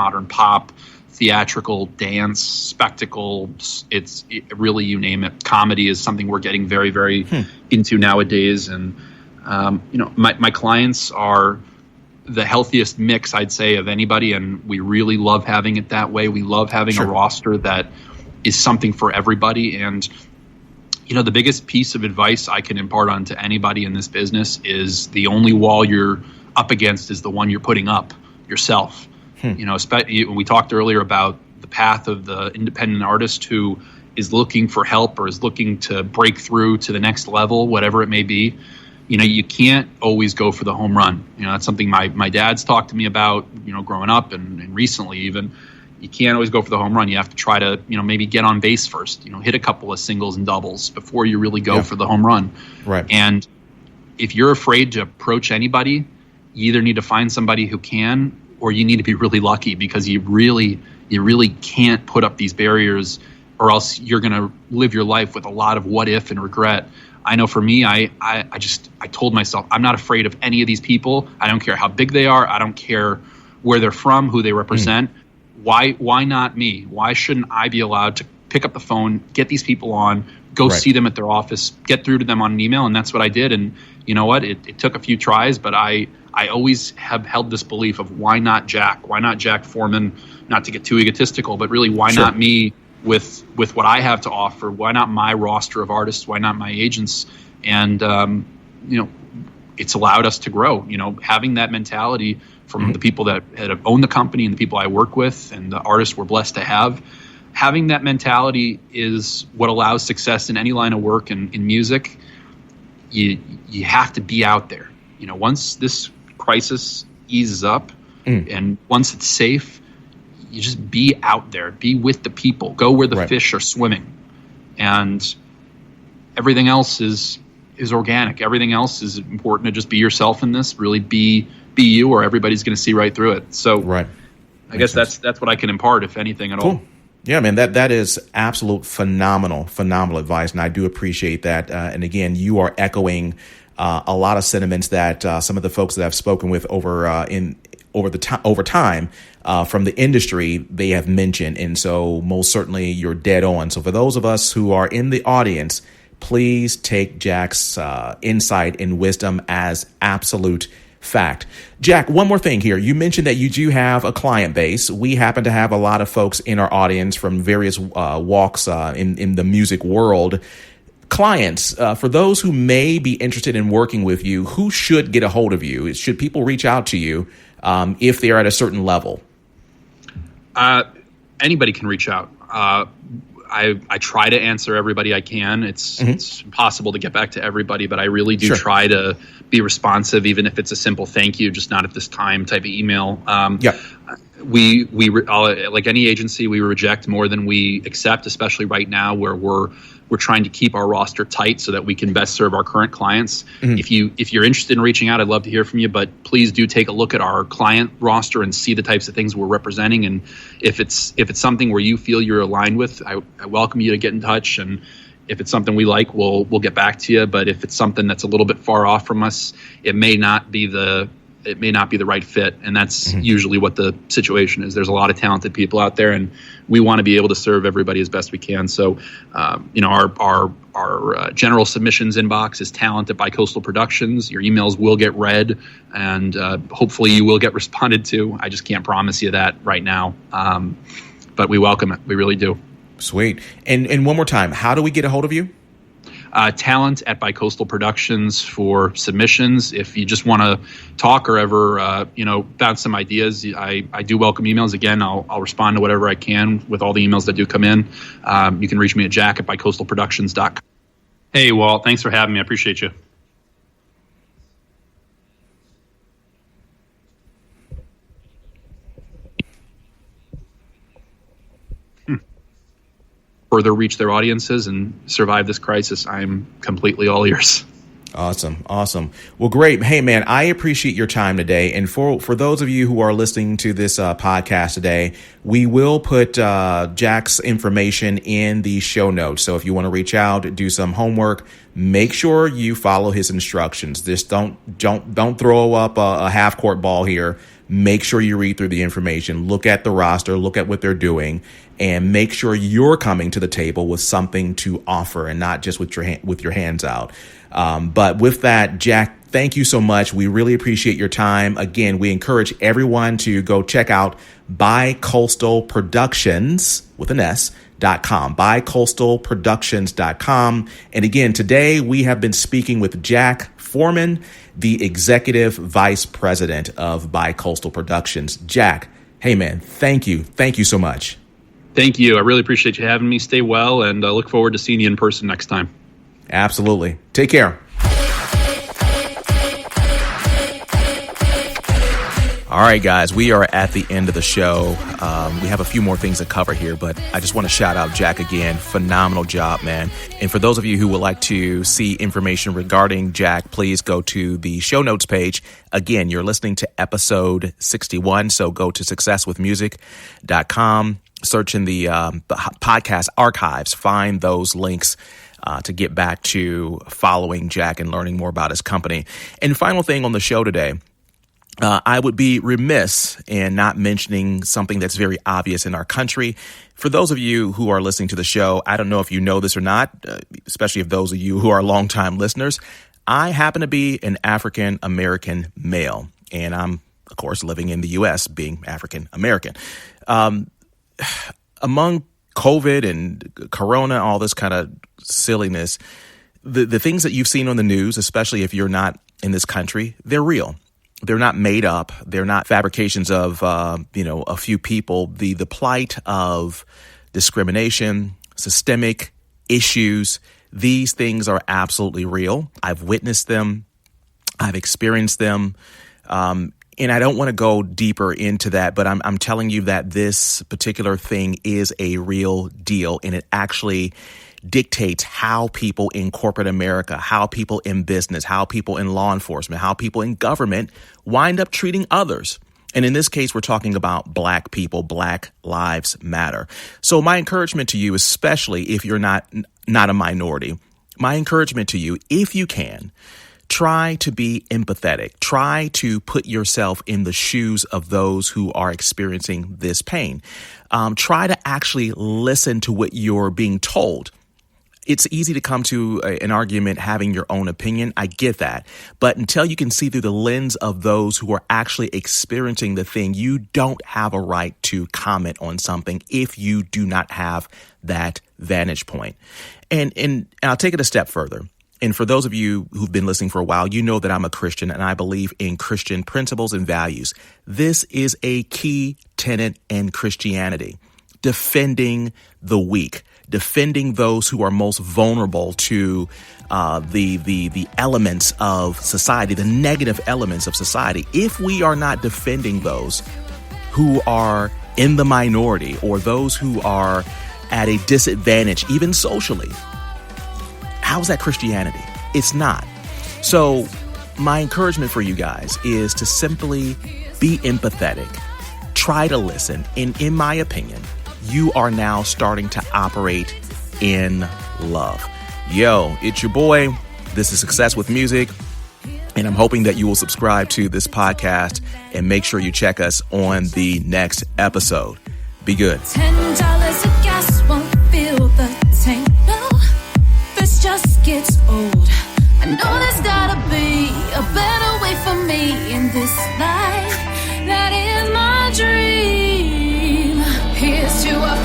modern pop, theatrical, dance, spectacle. Really, you name it. Comedy is something we're getting very, very into nowadays. And, my clients are the healthiest mix, I'd say, of anybody. And we really love having it that way. We love having a roster that is something for everybody. And, the biggest piece of advice I can impart on to anybody in this business is the only wall you're up against is the one you're putting up yourself. We talked earlier about the path of the independent artist who is looking for help or is looking to break through to the next level, whatever it may be. You can't always go for the home run. That's something my dad's talked to me about, growing up and recently even. You can't always go for the home run. You have to try to, maybe get on base first, hit a couple of singles and doubles before you really go for the home run. Right. And if you're afraid to approach anybody, you either need to find somebody who can, or you need to be really lucky, because you really can't put up these barriers, or else you're going to live your life with a lot of what if and regret. I know for me, I told myself, I'm not afraid of any of these people. I don't care how big they are. I don't care where they're from, who they represent. Why not me? Why shouldn't I be allowed to pick up the phone, get these people on, go see them at their office, get through to them on an email? And that's what I did. And you know what? It took a few tries, but I always have held this belief of why not Jack? Why not Jack Forman? Not to get too egotistical, but really, why not me with what I have to offer? Why not my roster of artists? Why not my agents? And, it's allowed us to grow, having that mentality from the people that have owned the company and the people I work with and the artists we're blessed to have. Having that mentality is what allows success in any line of work. And in music, you have to be out there. Once this crisis eases up and once it's safe, you just be out there, be with the people, go where the fish are swimming. And everything else is organic. Everything else is important to just be yourself in this, really be you, or everybody's going to see right through it. So I guess that's what I can impart, if anything at all. Yeah, man, that is absolute phenomenal advice. And I do appreciate that. And again, you are echoing a lot of sentiments that some of the folks that I've spoken with over time from the industry, they have mentioned. And so most certainly you're dead on. So for those of us who are in the audience, please take Jack's insight and wisdom as absolute fact. Jack, one more thing here. You mentioned that you do have a client base. We happen to have a lot of folks in our audience from various walks in the music world. Clients, for those who may be interested in working with you, who should get a hold of you? Should people reach out to you if they're at a certain level? Anybody can reach out. I try to answer everybody I can. It's impossible to get back to everybody, but I really do try to be responsive, even if it's a simple thank you, just not at this time type of email. We like any agency, we reject more than we accept, especially right now where we're trying to keep our roster tight so that we can best serve our current clients. If you're interested in reaching out, I'd love to hear from you, but please do take a look at our client roster and see the types of things we're representing. And if it's something where you feel you're aligned with, I welcome you to get in touch. And if it's something we like, we'll get back to you. But if it's something that's a little bit far off from us, it may not be the right fit. And that's usually what the situation is. There's a lot of talented people out there, and we want to be able to serve everybody as best we can. So, our general submissions inbox is talent@Bicoastal Productions. Your emails will get read, and hopefully you will get responded to. I just can't promise you that right now. But we welcome it. We really do. Sweet. And one more time, how do we get a hold of you? Talent@Bicoastal Productions for submissions. If you just want to talk or ever, bounce some ideas, I do welcome emails. Again, I'll respond to whatever I can with all the emails that do come in. You can reach me at jack@bicoastalproductions.com. Hey, Walt, thanks for having me. I appreciate you. Further reach their audiences and survive this crisis, I'm completely all ears. Awesome. Well, great. Hey, man, I appreciate your time today. And for those of you who are listening to this podcast today, we will put Jack's information in the show notes. So if you want to reach out, do some homework, make sure you follow his instructions. Just don't throw up a half court ball here. Make sure you read through the information, look at the roster, look at what they're doing, and make sure you're coming to the table with something to offer and not just with your hands out. But with that, Jack, thank you so much. We really appreciate your time. Again, we encourage everyone to go check out Bicoastal Productions with an S.com, bicoastalproductions.com. And again, today we have been speaking with Jack Forman, the Executive Vice President of Bicoastal Productions. Jack, hey man, thank you. Thank you so much. Thank you. I really appreciate you having me. Stay well, and I look forward to seeing you in person next time. Absolutely. Take care. All right, guys, we are at the end of the show. We have a few more things to cover here, but I just want to shout out Jack again. Phenomenal job, man. And for those of you who would like to see information regarding Jack, please go to the show notes page. Again, you're listening to episode 61, so go to successwithmusic.com, search in the podcast archives, find those links to get back to following Jack and learning more about his company. And final thing on the show today, I would be remiss in not mentioning something that's very obvious in our country. For those of you who are listening to the show, I don't know if you know this or not, especially if those of you who are longtime listeners. I happen to be an African American male, and I'm, of course, living in the U.S., being African American. Among COVID and Corona, all this kind of silliness, the things that you've seen on the news, especially if you're not in this country, they're real. They're not made up. They're not fabrications of, a few people. The plight of discrimination, systemic issues, these things are absolutely real. I've witnessed them. I've experienced them. And I don't want to go deeper into that, but I'm telling you that this particular thing is a real deal, and it actually dictates how people in corporate America, how people in business, how people in law enforcement, how people in government wind up treating others. And in this case, we're talking about Black people. Black lives matter. So my encouragement to you, especially if you're not a minority, my encouragement to you, if you can, try to be empathetic. Try to put yourself in the shoes of those who are experiencing this pain. Try to actually listen to what you're being told. It's easy to come to an argument having your own opinion. I get that. But until you can see through the lens of those who are actually experiencing the thing, you don't have a right to comment on something if you do not have that vantage point. And I'll take it a step further. And for those of you who've been listening for a while, you know that I'm a Christian and I believe in Christian principles and values. This is a key tenet in Christianity: defending the weak, defending those who are most vulnerable to the elements of society, the negative elements of society. If we are not defending those who are in the minority or those who are at a disadvantage, even socially, how is that Christianity? It's not. So my encouragement for you guys is to simply be empathetic, try to listen, and in my opinion, you are now starting to operate in love. Yo, it's your boy. This is Success with Music, and I'm hoping that you will subscribe to this podcast and make sure you check us on the next episode. Be good. $10 of gas won't fill the tank. No, this just gets old. I know there's gotta be a better way for me in this life. That is my dream. Here's to a